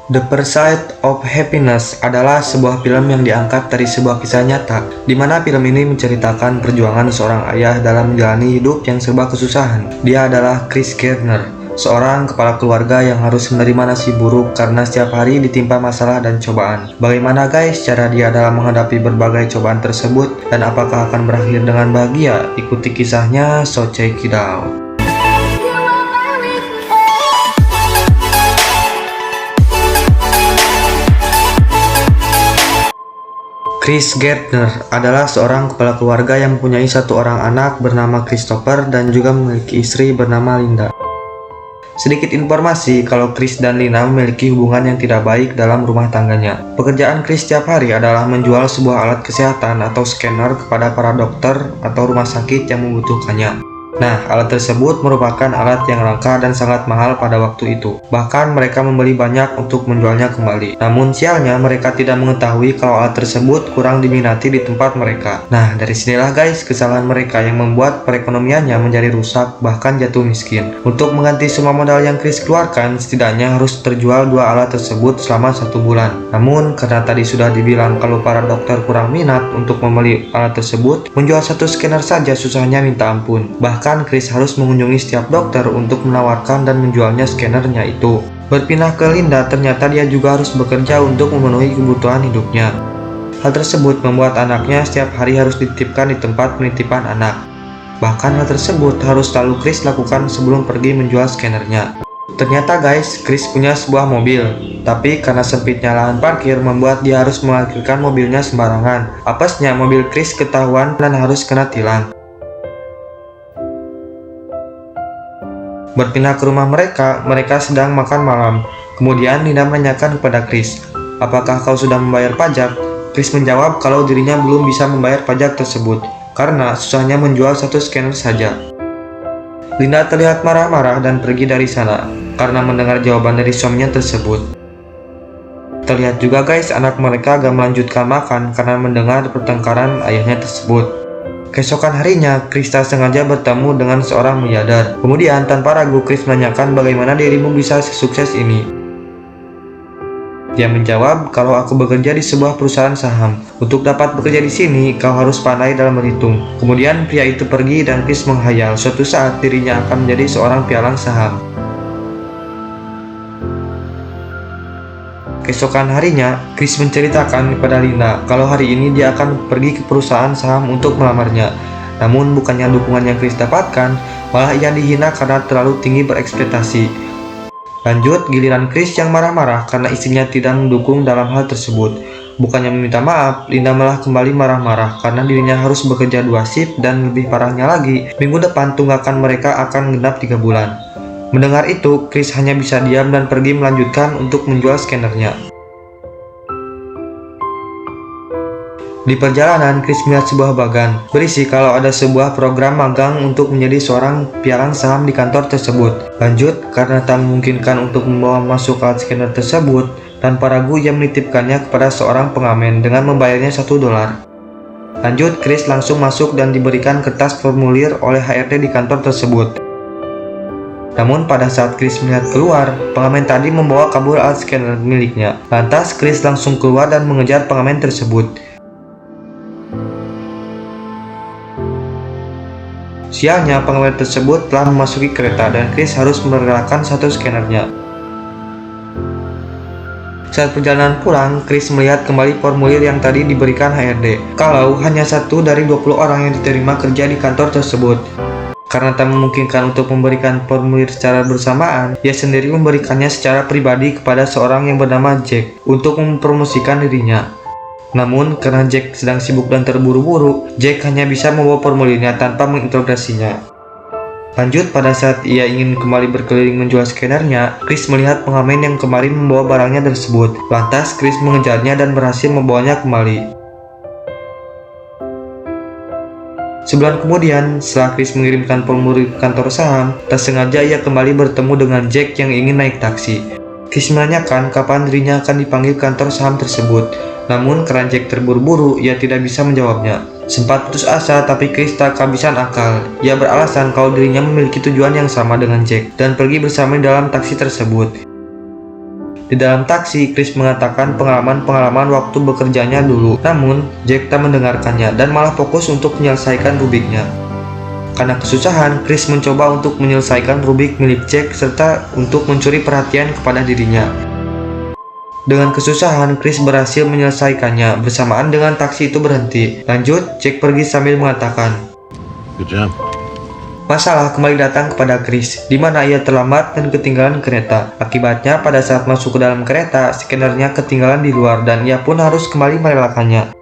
The Pursuit of Happiness adalah sebuah film yang diangkat dari sebuah kisah nyata, di mana film ini menceritakan perjuangan seorang ayah dalam menjalani hidup yang serba kesusahan. Dia adalah Chris Gardner, seorang kepala keluarga yang harus menerima nasib buruk karena setiap hari ditimpa masalah dan cobaan. Bagaimana guys cara dia dalam menghadapi berbagai cobaan tersebut, dan apakah akan berakhir dengan bahagia? Ikuti kisahnya, so check it out. Chris Gardner adalah seorang kepala keluarga yang mempunyai satu orang anak bernama Christopher dan juga memiliki istri bernama Linda. Sedikit informasi kalau Chris dan Lina memiliki hubungan yang tidak baik dalam rumah tangganya. Pekerjaan Chris setiap hari adalah menjual sebuah alat kesehatan atau scanner kepada para dokter atau rumah sakit yang membutuhkannya. Nah, alat tersebut merupakan alat yang langka dan sangat mahal pada waktu itu. Bahkan mereka membeli banyak untuk menjualnya kembali. Namun sialnya mereka tidak mengetahui kalau alat tersebut kurang diminati di tempat mereka. Nah, dari sinilah guys kesalahan mereka yang membuat perekonomiannya menjadi rusak bahkan jatuh miskin. Untuk mengganti semua modal yang Chris keluarkan, setidaknya harus terjual dua alat tersebut selama 1 bulan. Namun karena tadi sudah dibilang kalau para dokter kurang minat untuk membeli alat tersebut, menjual satu scanner saja susahnya minta ampun. Bahkan Chris harus mengunjungi setiap dokter untuk menawarkan dan menjualnya scannernya itu. Berpindah ke Linda, ternyata dia juga harus bekerja untuk memenuhi kebutuhan hidupnya. Hal tersebut membuat anaknya setiap hari harus dititipkan di tempat penitipan anak. Bahkan hal tersebut harus selalu Chris lakukan sebelum pergi menjual scannernya. Ternyata guys, Chris punya sebuah mobil, tapi karena sempitnya lahan parkir membuat dia harus memarkirkan mobilnya sembarangan. Apesnya mobil Chris ketahuan dan harus kena tilang. Berpindah ke rumah mereka sedang makan malam. Kemudian Linda menanyakan kepada Chris, apakah kau sudah membayar pajak? Chris menjawab kalau dirinya belum bisa membayar pajak tersebut, karena susahnya menjual satu scanner saja. Linda terlihat marah-marah dan pergi dari sana, karena mendengar jawaban dari suaminya tersebut. Terlihat juga guys anak mereka agak melanjutkan makan karena mendengar pertengkaran ayahnya tersebut. Keesokan harinya, Chris tak sengaja bertemu dengan seorang miliarder. Kemudian, tanpa ragu, Chris menanyakan bagaimana dirimu bisa sesukses ini. Dia menjawab, kalau aku bekerja di sebuah perusahaan saham. Untuk dapat bekerja di sini, kau harus pandai dalam berhitung. Kemudian, pria itu pergi dan Chris menghayal suatu saat dirinya akan menjadi seorang pialang saham. Keesokan harinya, Chris menceritakan kepada Linda kalau hari ini dia akan pergi ke perusahaan saham untuk melamarnya. Namun bukannya dukungan yang Chris dapatkan, malah ia dihina karena terlalu tinggi berekspektasi. Lanjut, giliran Chris yang marah-marah karena istrinya tidak mendukung dalam hal tersebut. Bukannya meminta maaf, Linda malah kembali marah-marah karena dirinya harus bekerja 2 shift dan lebih parahnya lagi, minggu depan tunggakan mereka akan genap 3 bulan. Mendengar itu, Chris hanya bisa diam dan pergi melanjutkan untuk menjual scannernya. Di perjalanan, Chris melihat sebuah bagan berisi kalau ada sebuah program magang untuk menjadi seorang pialang saham di kantor tersebut. Lanjut, karena tak memungkinkan untuk membawa masuk alat scanner tersebut, tanpa ragu ia menitipkannya kepada seorang pengamen dengan membayarnya $1. Lanjut, Chris langsung masuk dan diberikan kertas formulir oleh HRD di kantor tersebut. Namun pada saat Chris melihat keluar, pengamen tadi membawa kabur alat scanner miliknya. Lantas Chris langsung keluar dan mengejar pengamen tersebut. Sialnya pengamen tersebut telah memasuki kereta dan Chris harus merelakan satu scannernya. Saat perjalanan pulang, Chris melihat kembali formulir yang tadi diberikan HRD. Kalau hanya 1 dari 20 orang yang diterima kerja di kantor tersebut. Karena tak memungkinkan untuk memberikan formulir secara bersamaan, ia sendiri memberikannya secara pribadi kepada seorang yang bernama Jack untuk mempromosikan dirinya. Namun, karena Jack sedang sibuk dan terburu-buru, Jack hanya bisa membawa formulirnya tanpa menginterogasinya. Lanjut, pada saat ia ingin kembali berkeliling menjual scannernya, Chris melihat pengamen yang kemarin membawa barangnya tersebut. Lantas, Chris mengejarnya dan berhasil membawanya kembali. Sebulan kemudian, setelah Chris mengirimkan formulir ke kantor saham, tak sengaja ia kembali bertemu dengan Jack yang ingin naik taksi. Chris menanyakan kapan dirinya akan dipanggil kantor saham tersebut. Namun karena Jack terburu-buru, ia tidak bisa menjawabnya. Sempat putus asa, tapi Chris tak kehabisan akal. Ia beralasan kalau dirinya memiliki tujuan yang sama dengan Jack dan pergi bersama dalam taksi tersebut. Di dalam taksi, Chris mengatakan pengalaman-pengalaman waktu bekerjanya dulu. Namun, Jack tak mendengarkannya dan malah fokus untuk menyelesaikan Rubiknya. Karena kesusahan, Chris mencoba untuk menyelesaikan Rubik milik Jack serta untuk mencuri perhatian kepada dirinya. Dengan kesusahan, Chris berhasil menyelesaikannya bersamaan dengan taksi itu berhenti. Lanjut, Jack pergi sambil mengatakan, Good job. masalah kembali datang kepada Chris, di mana ia terlambat dan ketinggalan kereta. Akibatnya, pada saat masuk ke dalam kereta, skenernya ketinggalan di luar dan ia pun harus kembali merelakannya.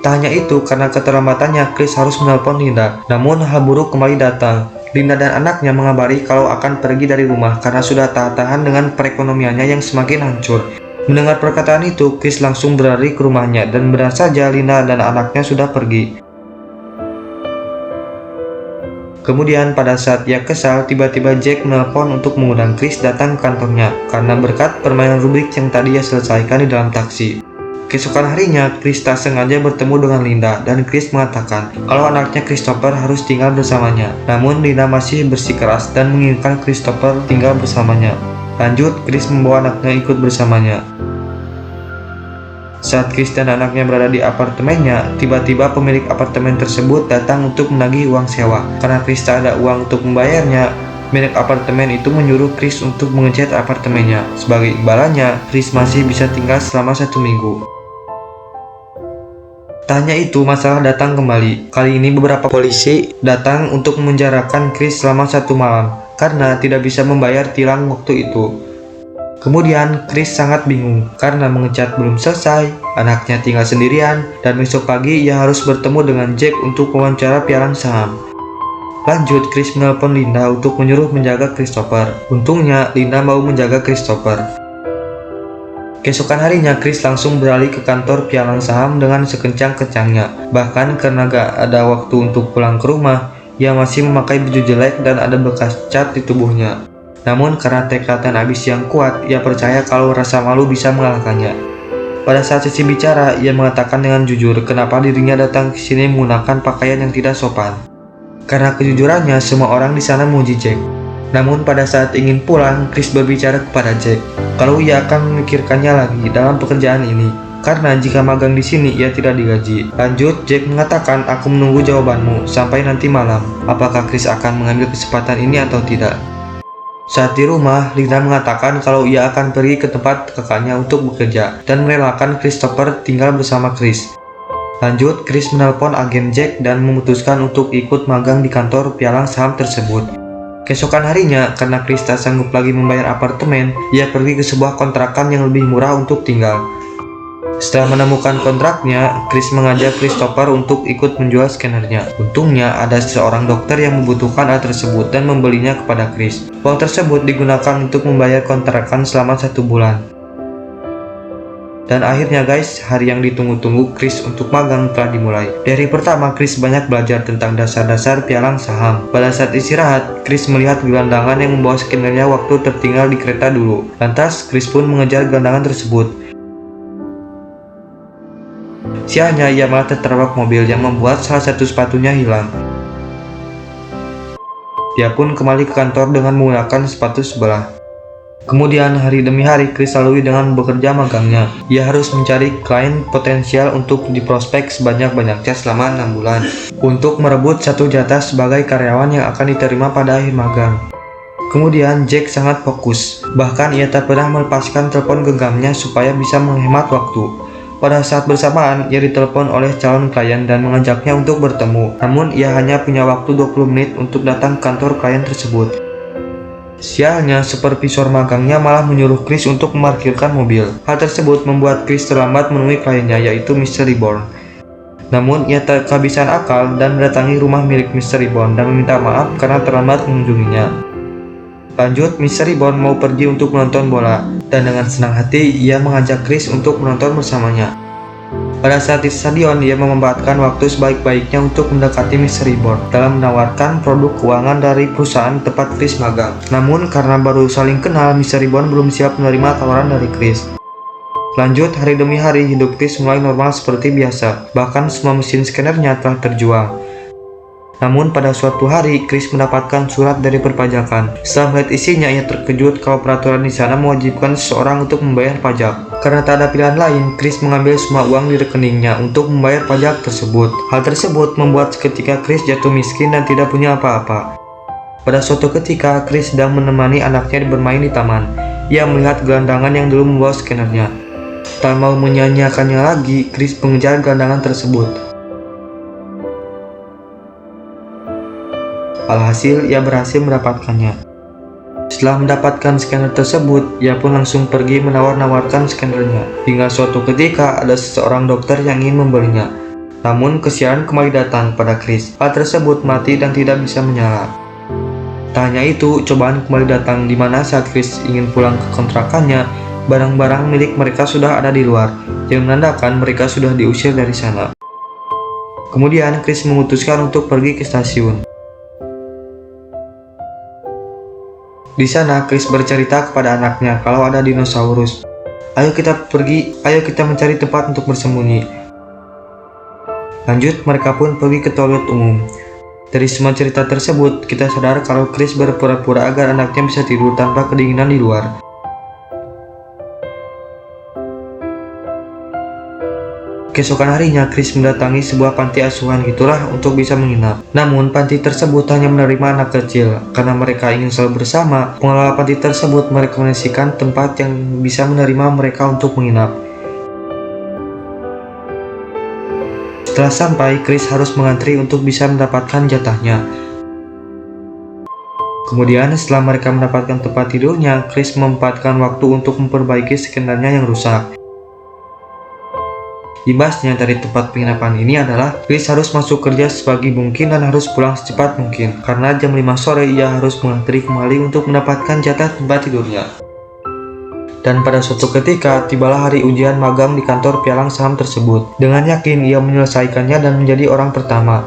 Tak hanya itu, karena keterlambatannya, Chris harus menelpon Linda. Namun, hal buruk kembali datang. Linda dan anaknya mengabari kalau akan pergi dari rumah karena sudah tak tahan dengan perekonomiannya yang semakin hancur. Mendengar perkataan itu, Chris langsung berlari ke rumahnya dan benar saja Linda dan anaknya sudah pergi. Kemudian pada saat ia kesal, tiba-tiba Jack menelpon untuk mengundang Chris datang ke kantornya karena berkat permainan Rubik yang tadi ia selesaikan di dalam taksi. Keesokan harinya, Chris tak sengaja bertemu dengan Linda dan Chris mengatakan kalau anaknya Christopher harus tinggal bersamanya. Namun Linda masih bersikeras dan menginginkan Christopher tinggal bersamanya. Lanjut, Chris membawa anaknya ikut bersamanya. Saat Chris dan anaknya berada di apartemennya, tiba-tiba pemilik apartemen tersebut datang untuk menagih uang sewa. Karena Chris tak ada uang untuk membayarnya, pemilik apartemen itu menyuruh Chris untuk mengecat apartemennya. Sebagai imbalannya, Chris masih bisa tinggal selama 1 minggu. Tak hanya itu, masalah datang kembali. Kali ini beberapa polisi datang untuk memenjarakan Chris selama 1 malam karena tidak bisa membayar tilang waktu itu. Kemudian Chris sangat bingung karena mengecat belum selesai, anaknya tinggal sendirian, dan besok pagi ia harus bertemu dengan Jack untuk wawancara pialang saham. Lanjut, Chris menelpon Linda untuk menyuruh menjaga Christopher. Untungnya Linda mau menjaga Christopher. Keesokan harinya, Chris langsung beralih ke kantor pialang saham dengan sekencang-kencangnya. Bahkan karena gak ada waktu untuk pulang ke rumah, ia masih memakai baju jelek dan ada bekas cat di tubuhnya. Namun karena tekad dan ambisi yang kuat, ia percaya kalau rasa malu bisa mengalahkannya. Pada saat sesi bicara, ia mengatakan dengan jujur kenapa dirinya datang ke sini menggunakan pakaian yang tidak sopan. Karena kejujurannya, semua orang di sana memuji Jack. Namun pada saat ingin pulang, Chris berbicara kepada Jack kalau ia akan memikirkannya lagi dalam pekerjaan ini. Karena jika magang di sini, ia tidak digaji. Lanjut, Jack mengatakan, aku menunggu jawabanmu sampai nanti malam. Apakah Chris akan mengambil kesempatan ini atau tidak? Saat di rumah, Linda mengatakan kalau ia akan pergi ke tempat kakaknya untuk bekerja dan merelakan Christopher tinggal bersama Chris. Lanjut, Chris menelpon agen Jack dan memutuskan untuk ikut magang di kantor pialang saham tersebut. Keesokan harinya, karena Chris tak sanggup lagi membayar apartemen, ia pergi ke sebuah kontrakan yang lebih murah untuk tinggal. Setelah menemukan kontraknya, Chris mengajak Christopher untuk ikut menjual skenernya. Untungnya, ada seorang dokter yang membutuhkan alat tersebut dan membelinya kepada Chris. Uang tersebut digunakan untuk membayar kontrakan selama 1 bulan. Dan akhirnya guys, hari yang ditunggu-tunggu Chris untuk magang telah dimulai. Dari pertama, Chris banyak belajar tentang dasar-dasar pialang saham. Pada saat istirahat, Chris melihat gelandangan yang membawa skenernya waktu tertinggal di kereta dulu. Lantas, Chris pun mengejar gelandangan tersebut. Sialnya, ia malah tertabrak mobil yang membuat salah satu sepatunya hilang. Dia pun kembali ke kantor dengan menggunakan sepatu sebelah. Kemudian hari demi hari Chris lalui dengan bekerja magangnya. Ia harus mencari klien potensial untuk diprospek sebanyak-banyaknya selama 6 bulan untuk merebut satu jatah sebagai karyawan yang akan diterima pada akhir magang. Kemudian Jack sangat fokus, bahkan ia tak pernah melepaskan telepon genggamnya supaya bisa menghemat waktu. Pada saat bersamaan, ia ditelepon oleh calon klien dan mengajaknya untuk bertemu. Namun, ia hanya punya waktu 20 menit untuk datang ke kantor klien tersebut. Sialnya, supervisor magangnya malah menyuruh Chris untuk memarkirkan mobil. Hal tersebut membuat Chris terlambat menemui kliennya, yaitu Mr. Reborn. Namun, ia tak kehabisan akal dan mendatangi rumah milik Mr. Reborn dan meminta maaf karena terlambat mengunjunginya. Lanjut, Mr. Reborn mau pergi untuk menonton bola, dan dengan senang hati ia mengajak Chris untuk menonton bersamanya. Pada saat di stadion, ia memanfaatkan waktu sebaik-baiknya untuk mendekati Mr. Reborn dalam menawarkan produk keuangan dari perusahaan tempat Chris magang. Namun, karena baru saling kenal, Mr. Reborn belum siap menerima tawaran dari Chris. Lanjut, hari demi hari hidup Chris mulai normal seperti biasa, bahkan semua mesin scannernya telah terjual. Namun pada suatu hari, Chris mendapatkan surat dari perpajakan. Setelah melihat isinya, ia terkejut kalau peraturan di sana mewajibkan seseorang untuk membayar pajak. Karena tak ada pilihan lain, Chris mengambil semua uang di rekeningnya untuk membayar pajak tersebut. Hal tersebut membuat seketika Chris jatuh miskin dan tidak punya apa-apa. Pada suatu ketika, Chris sedang menemani anaknya bermain di taman. Ia melihat gelandangan yang dulu membawa skenernya. Tak mau menyanyiakannya lagi, Chris mengejar gelandangan tersebut. Alhasil, ia berhasil mendapatkannya. Setelah mendapatkan scanner tersebut, ia pun langsung pergi menawar-nawarkan scannernya. Hingga suatu ketika, ada seseorang dokter yang ingin membelinya. Namun, kesialan kembali datang pada Chris. Hal tersebut mati dan tidak bisa menyala. Tak hanya itu, cobaan kembali datang di mana saat Chris ingin pulang ke kontrakannya, barang-barang milik mereka sudah ada di luar, yang menandakan mereka sudah diusir dari sana. Kemudian, Chris memutuskan untuk pergi ke stasiun. Di sana, Chris bercerita kepada anaknya kalau ada dinosaurus. Ayo kita pergi, ayo kita mencari tempat untuk bersembunyi. Lanjut, mereka pun pergi ke toilet umum. Dari semua cerita tersebut, kita sadar kalau Chris berpura-pura agar anaknya bisa tidur tanpa kedinginan di luar. Keesokan harinya, Chris mendatangi sebuah panti asuhan gitulah untuk bisa menginap. Namun, panti tersebut hanya menerima anak kecil. Karena mereka ingin selalu bersama, pengelola panti tersebut merekomendasikan tempat yang bisa menerima mereka untuk menginap. Setelah sampai, Chris harus mengantri untuk bisa mendapatkan jatahnya. Kemudian, setelah mereka mendapatkan tempat tidurnya, Chris memanfaatkan waktu untuk memperbaiki skenernya yang rusak. Imbasnya dari tempat penginapan ini adalah Chris harus masuk kerja sepagi mungkin dan harus pulang secepat mungkin. Karena jam 5 sore ia harus mengantri kembali untuk mendapatkan jatah tempat tidurnya. Dan pada suatu ketika, tibalah hari ujian magang di kantor pialang saham tersebut. Dengan yakin ia menyelesaikannya dan menjadi orang pertama.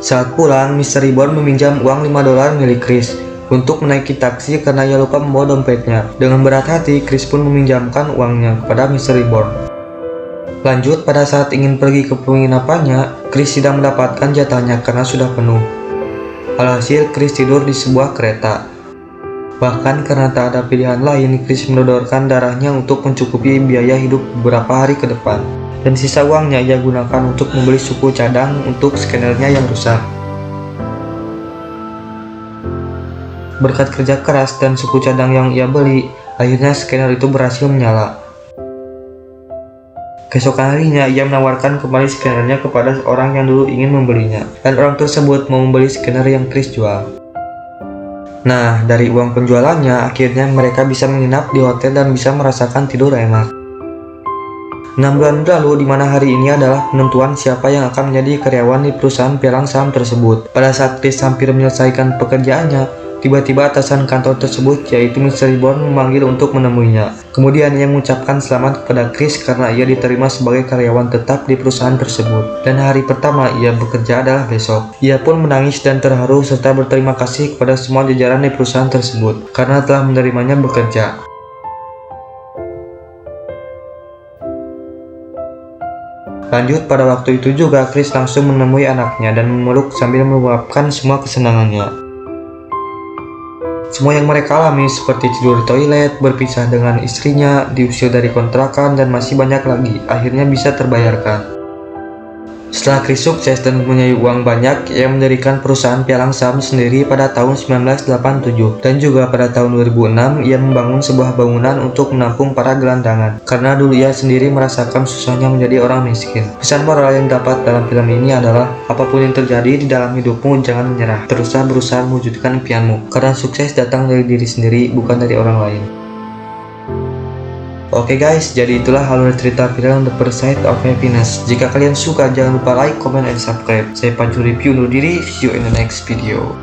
Saat pulang, Mr. Reborn meminjam uang $5 milik Chris untuk menaiki taksi karena ia lupa membawa dompetnya. Dengan berat hati, Chris pun meminjamkan uangnya kepada Mr. Reborn. Lanjut, pada saat ingin pergi ke penginapannya, Chris tidak mendapatkan jatahnya karena sudah penuh. Alhasil, Chris tidur di sebuah kereta. Bahkan karena tak ada pilihan lain, Chris mendonorkan darahnya untuk mencukupi biaya hidup beberapa hari ke depan. Dan sisa uangnya ia gunakan untuk membeli suku cadang untuk skenernya yang rusak. Berkat kerja keras dan suku cadang yang ia beli, akhirnya scanner itu berhasil menyala. Keesokan harinya, ia menawarkan kembali scannernya kepada orang yang dulu ingin membelinya, dan orang tersebut mau membeli scanner yang Chris jual. Nah, dari uang penjualannya, akhirnya mereka bisa menginap di hotel dan bisa merasakan tidur enak. 6 bulan berlalu, di mana hari ini adalah penentuan siapa yang akan menjadi karyawan di perusahaan pialang saham tersebut. Pada saat Chris hampir menyelesaikan pekerjaannya, tiba-tiba atasan kantor tersebut, yaitu Mr. Reborn, memanggil untuk menemuinya. Kemudian ia mengucapkan selamat kepada Chris karena ia diterima sebagai karyawan tetap di perusahaan tersebut. Dan hari pertama ia bekerja adalah besok. Ia pun menangis dan terharu serta berterima kasih kepada semua jajaran di perusahaan tersebut karena telah menerimanya bekerja. Lanjut, pada waktu itu juga Chris langsung menemui anaknya dan memeluk sambil meluapkan semua kesenangannya. Semua yang mereka alami seperti tidur di toilet, berpisah dengan istrinya, diusir dari kontrakan, dan masih banyak lagi, akhirnya bisa terbayarkan. Setelah Chris sukses dan mempunyai uang banyak, ia mendirikan perusahaan pialang saham sendiri pada tahun 1987. Dan juga pada tahun 2006, ia membangun sebuah bangunan untuk menampung para gelandangan. Karena dulu ia sendiri merasakan susahnya menjadi orang miskin. Pesan moral yang dapat dalam film ini adalah, apapun yang terjadi di dalam hidupmu, jangan menyerah. Teruslah berusaha mewujudkan impianmu. Karena sukses datang dari diri sendiri, bukan dari orang lain. Oke guys, jadi itulah alur cerita film The Pursuit of Happiness. Jika kalian suka, jangan lupa like, comment, and subscribe. Saya Pancu Review undur diri, see you in the next video.